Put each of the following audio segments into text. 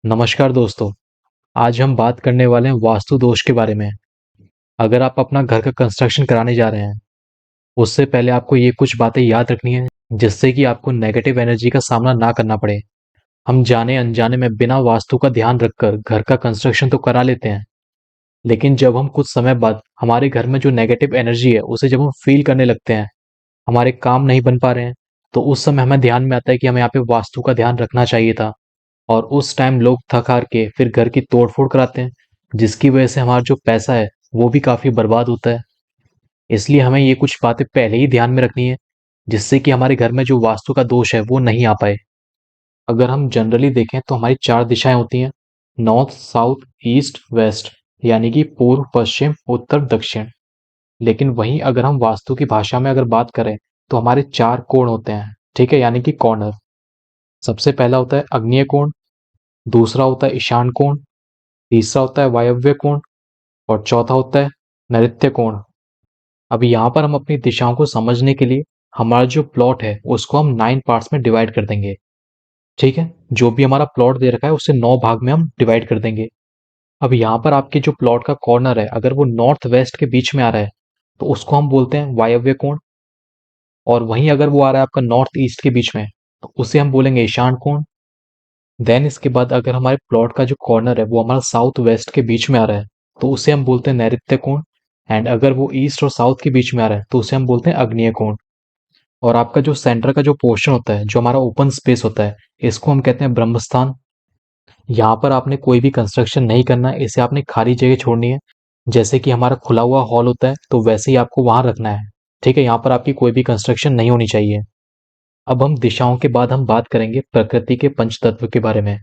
नमस्कार दोस्तों। आज हम बात करने वाले हैं वास्तु दोष के बारे में। अगर आप अपना घर का कंस्ट्रक्शन कराने जा रहे हैं, उससे पहले आपको ये कुछ बातें याद रखनी है, जिससे कि आपको नेगेटिव एनर्जी का सामना ना करना पड़े। हम जाने अनजाने में बिना वास्तु का ध्यान रखकर घर का कंस्ट्रक्शन तो करा लेते हैं, लेकिन जब हम कुछ समय बाद हमारे घर में जो नेगेटिव एनर्जी है, उसे जब हम फील करने लगते हैं, हमारे काम नहीं बन पा रहे हैं, तो उस समय हमें ध्यान में आता है कि हमें यहाँ पे वास्तु का ध्यान रखना चाहिए था। और उस टाइम लोग थक हार के फिर घर की तोड़-फोड़ कराते हैं, जिसकी वजह से हमारा जो पैसा है, वो भी काफ़ी बर्बाद होता है। इसलिए हमें ये कुछ बातें पहले ही ध्यान में रखनी है, जिससे कि हमारे घर में जो वास्तु का दोष है, वो नहीं आ पाए। अगर हम जनरली देखें तो हमारी 4 दिशाएँ होती हैं, नॉर्थ, साउथ, ईस्ट, वेस्ट, यानी कि पूर्व, पश्चिम, उत्तर, दक्षिण। लेकिन वहीं अगर हम वास्तु की भाषा में अगर बात करें, तो हमारे 4 कोण होते हैं, ठीक है? यानी कि कॉर्नर। सबसे पहला होता है आग्नेय कोण, दूसरा होता है ईशान कोण, तीसरा होता है वायव्य कोण और चौथा होता है नैऋत्य कोण। अब यहाँ पर हम अपनी दिशाओं को समझने के लिए हमारा जो प्लॉट है उसको हम 9 पार्ट्स में डिवाइड कर देंगे। ठीक है, जो भी हमारा प्लॉट दे रखा है उसे 9 भाग में हम डिवाइड कर देंगे। अब यहाँ पर आपके जो प्लॉट का कॉर्नर है, अगर वो नॉर्थ वेस्ट के बीच में आ रहा है तो उसको हम बोलते हैं वायव्य कोण। और वहीं अगर वो आ रहा है आपका नॉर्थ ईस्ट के बीच में, तो उसे हम बोलेंगे ईशान कोण। देन इसके बाद अगर हमारे प्लॉट का जो कॉर्नर है वो हमारा साउथ वेस्ट के बीच में आ रहा है, तो उसे हम बोलते हैं नैऋत्य कोण। एंड अगर वो ईस्ट और साउथ के बीच में आ रहा है तो उसे हम बोलते हैं आग्नेय कोण। और आपका जो सेंटर का जो पोर्शन होता है, जो हमारा ओपन स्पेस होता है, इसको हम कहते हैं ब्रह्मस्थान। यहाँ पर आपने कोई भी कंस्ट्रक्शन नहीं करना है, इसे आपने खाली जगह छोड़नी है। जैसे कि हमारा खुला हुआ हॉल होता है, तो वैसे ही आपको वहां रखना है। ठीक है, यहाँ पर आपकी कोई भी कंस्ट्रक्शन नहीं होनी चाहिए। अब हम दिशाओं के बाद हम बात करेंगे प्रकृति के पंच तत्व के बारे में।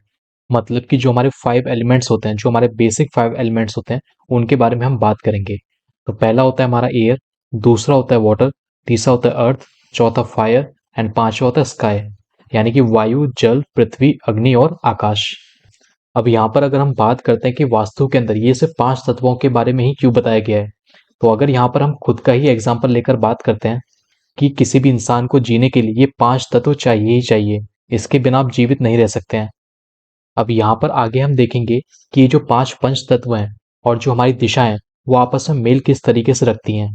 मतलब कि जो हमारे 5 एलिमेंट्स होते हैं, जो हमारे बेसिक 5 एलिमेंट्स होते हैं, उनके बारे में हम बात करेंगे। तो पहला होता है हमारा एयर, दूसरा होता है वाटर, तीसरा होता है अर्थ, चौथा फायर एंड पांचवा होता है स्काई, यानी कि वायु, जल, पृथ्वी, अग्नि और आकाश। अब यहाँ पर अगर हम बात करते हैं कि वास्तु के अंदर ये सिर्फ 5 तत्वों के बारे में ही क्यों बताया गया है, तो अगर यहाँ पर हम खुद का ही एग्जाम्पल लेकर बात करते हैं कि किसी भी इंसान को जीने के लिए ये 5 तत्व चाहिए ही चाहिए, इसके बिना आप जीवित नहीं रह सकते हैं। अब यहाँ पर आगे हम देखेंगे कि ये जो 5 पंच तत्व हैं और जो हमारी दिशा है, वो आपस में मेल किस तरीके से रखती हैं।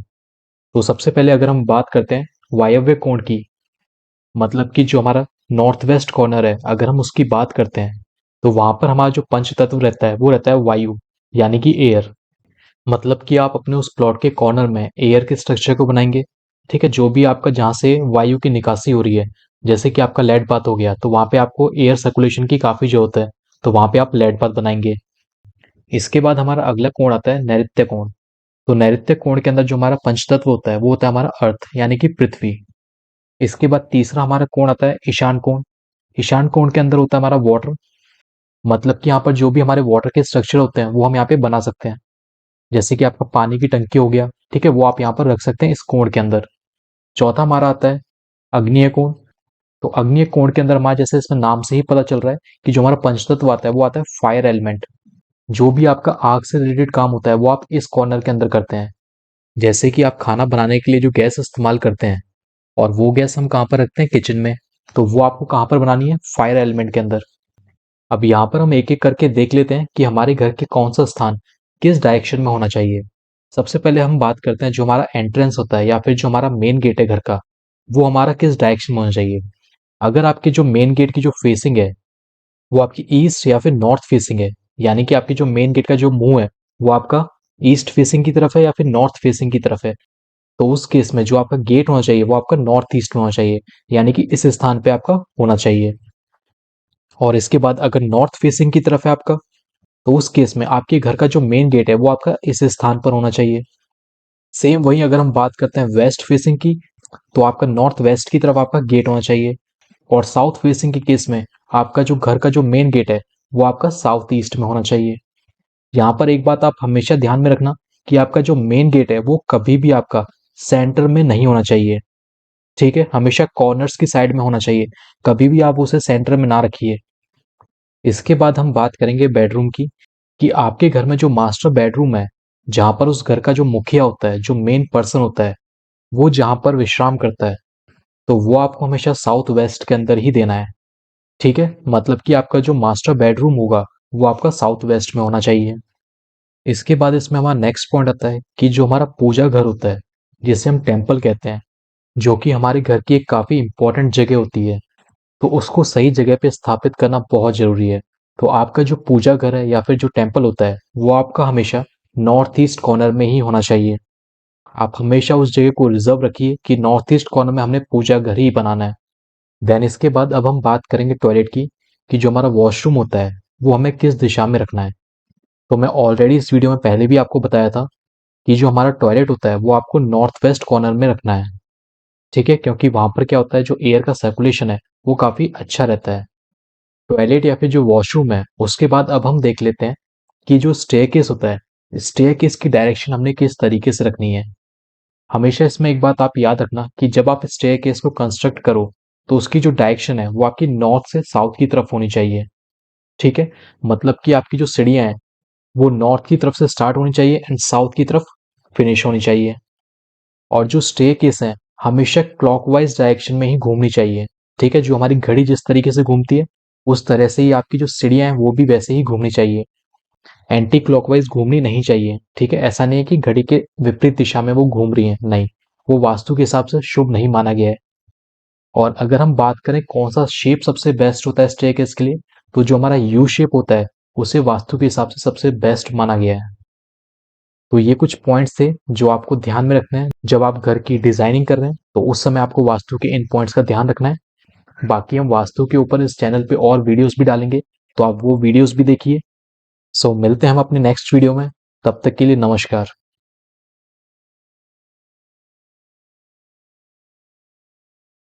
तो सबसे पहले अगर हम बात करते हैं वायव्य कोण की, मतलब कि जो हमारा नॉर्थ वेस्ट कॉर्नर है, अगर हम उसकी बात करते हैं, तो वहां पर हमारा जो पंच तत्व रहता है वो रहता है वायु, यानी कि एयर। मतलब कि आप अपने उस प्लॉट के कॉर्नर में एयर के स्ट्रक्चर को बनाएंगे। ठीक है, जो भी आपका जहाँ से वायु की निकासी हो रही है, जैसे कि आपका लेड बाथ हो गया, तो वहां पे आपको एयर सर्कुलेशन की काफी जरूरत है, तो वहां पे आप लेड बाथ बनाएंगे। इसके बाद हमारा अगला कोण आता है नैऋत्य कोण। तो नैऋत्य कोण के अंदर जो हमारा पंचतत्व होता है वो होता है हमारा अर्थ, यानी कि पृथ्वी। इसके बाद तीसरा हमारा कोण आता है ईशान कोण। ईशान कोण के अंदर होता है हमारा वाटर। मतलब कि यहाँ पर जो भी हमारे वाटर के स्ट्रक्चर होते हैं वो हम यहाँ पे बना सकते हैं। जैसे कि आपका पानी की टंकी हो गया, ठीक है, वो आप यहाँ पर रख सकते हैं इस कोण के अंदर। चौथा हमारा आता है अग्निय कोण। तो अग्निय कोण के अंदर हमारा, जैसे इसमें नाम से ही पता चल रहा है कि जो हमारा पंचतत्व आता है वो आता है फायर एलिमेंट। जो भी आपका आग से रिलेटेड काम होता है वो आप इस कॉर्नर के अंदर करते हैं। जैसे कि आप खाना बनाने के लिए जो गैस इस्तेमाल करते हैं, और वो गैस हम कहाँ पर रखते हैं, किचन में, तो वो आपको कहाँ पर बनानी है, फायर एलिमेंट के अंदर। अब यहाँ पर हम एक एक करके देख लेते हैं कि हमारे घर के कौन सा स्थान किस डायरेक्शन में होना चाहिए। सबसे पहले हम बात करते हैं जो हमारा एंट्रेंस होता है या फिर जो हमारा मेन गेट है घर का, वो हमारा किस डायरेक्शन में होना चाहिए। अगर आपके जो मेन गेट की जो फेसिंग है वो आपकी ईस्ट या फिर नॉर्थ फेसिंग है, यानी कि आपकी जो मेन गेट का जो मुंह है वो आपका ईस्ट फेसिंग की तरफ है या फिर नॉर्थ फेसिंग की तरफ है, तो उस केस में जो आपका गेट होना चाहिए वो आपका नॉर्थ ईस्ट में होना चाहिए, यानी कि इस स्थान पे आपका होना चाहिए। और इसके बाद अगर नॉर्थ फेसिंग की तरफ है आपका, तो उस केस में आपके घर का जो मेन गेट है वो आपका इस स्थान पर होना चाहिए। सेम वही अगर हम बात करते हैं वेस्ट फेसिंग की, तो आपका नॉर्थ वेस्ट की तरफ आपका गेट होना चाहिए। और साउथ फेसिंग के केस में आपका जो घर का जो मेन गेट है वो आपका साउथ ईस्ट में होना चाहिए। यहाँ पर एक बात आप हमेशा ध्यान में रखना कि आपका जो मेन गेट है वो कभी भी आपका सेंटर में नहीं होना चाहिए। ठीक है, हमेशा कॉर्नर्स की साइड में होना चाहिए, कभी भी आप उसे सेंटर में ना रखिए। इसके बाद हम बात करेंगे बेडरूम की, कि आपके घर में जो मास्टर बेडरूम है, जहां पर उस घर का जो मुखिया होता है, जो मेन पर्सन होता है, वो जहां पर विश्राम करता है, तो वो आपको हमेशा साउथ वेस्ट के अंदर ही देना है। ठीक है, मतलब कि आपका जो मास्टर बेडरूम होगा वो आपका साउथ वेस्ट में होना चाहिए। इसके बाद इसमें हमारा नेक्स्ट पॉइंट आता है कि जो हमारा पूजा घर होता है, जिसे हम टेम्पल कहते हैं, जो कि हमारे घर की एक काफ़ी इंपॉर्टेंट जगह होती है, तो उसको सही जगह पे स्थापित करना बहुत ज़रूरी है। तो आपका जो पूजा घर है या फिर जो टेम्पल होता है, वो आपका हमेशा नॉर्थ ईस्ट कॉर्नर में ही होना चाहिए। आप हमेशा उस जगह को रिजर्व रखिए कि नॉर्थ ईस्ट कॉर्नर में हमने पूजा घर ही बनाना है। देन इसके बाद अब हम बात करेंगे टॉयलेट की, कि जो हमारा वॉशरूम होता है वो हमें किस दिशा में रखना है। तो मैं ऑलरेडी इस वीडियो में पहले भी आपको बताया था कि जो हमारा टॉयलेट होता है वो आपको नॉर्थ वेस्ट कॉर्नर में रखना है। ठीक है, क्योंकि वहां पर क्या होता है, जो एयर का सर्कुलेशन है वो काफी अच्छा रहता है। टॉयलेट या फिर जो वॉशरूम है, उसके बाद अब हम देख लेते हैं कि जो स्टेयरकेस होता है, स्टेयरकेस की डायरेक्शन हमने किस तरीके से रखनी है। हमेशा इसमें एक बात आप याद रखना कि जब आप स्टेयरकेस को कंस्ट्रक्ट करो तो उसकी जो डायरेक्शन है वो आपकी नॉर्थ से साउथ की तरफ होनी चाहिए। ठीक है, मतलब कि आपकी जो सीढ़ियां हैं वो नॉर्थ की तरफ से स्टार्ट होनी चाहिए एंड साउथ की तरफ फिनिश होनी चाहिए। और जो स्टेयरकेस है हमेशा क्लॉकवाइज डायरेक्शन में ही घूमनी चाहिए। ठीक है, जो हमारी घड़ी जिस तरीके से घूमती है उस तरह से ही आपकी जो सीढ़ियां हैं वो भी वैसे ही घूमनी चाहिए। एंटी क्लॉकवाइज घूमनी नहीं चाहिए। ठीक है, ऐसा नहीं है कि घड़ी के विपरीत दिशा में वो घूम रही है, नहीं, वो वास्तु के हिसाब से शुभ नहीं माना गया है। और अगर हम बात करें कौन सा शेप सबसे बेस्ट होता है स्टेयरकेस के लिए, तो जो हमारा यू शेप होता है उसे वास्तु के हिसाब से सबसे बेस्ट माना गया है। तो ये कुछ पॉइंट्स थे जो आपको ध्यान में रखना है जब आप घर की डिजाइनिंग कर रहे हैं, तो उस समय आपको वास्तु के इन पॉइंट्स का ध्यान रखना है। बाकी हम वास्तु के ऊपर इस चैनल पे और वीडियोस भी डालेंगे, तो आप वो वीडियोस भी देखिए। सो मिलते हैं हम अपने नेक्स्ट वीडियो में, तब तक के लिए नमस्कार।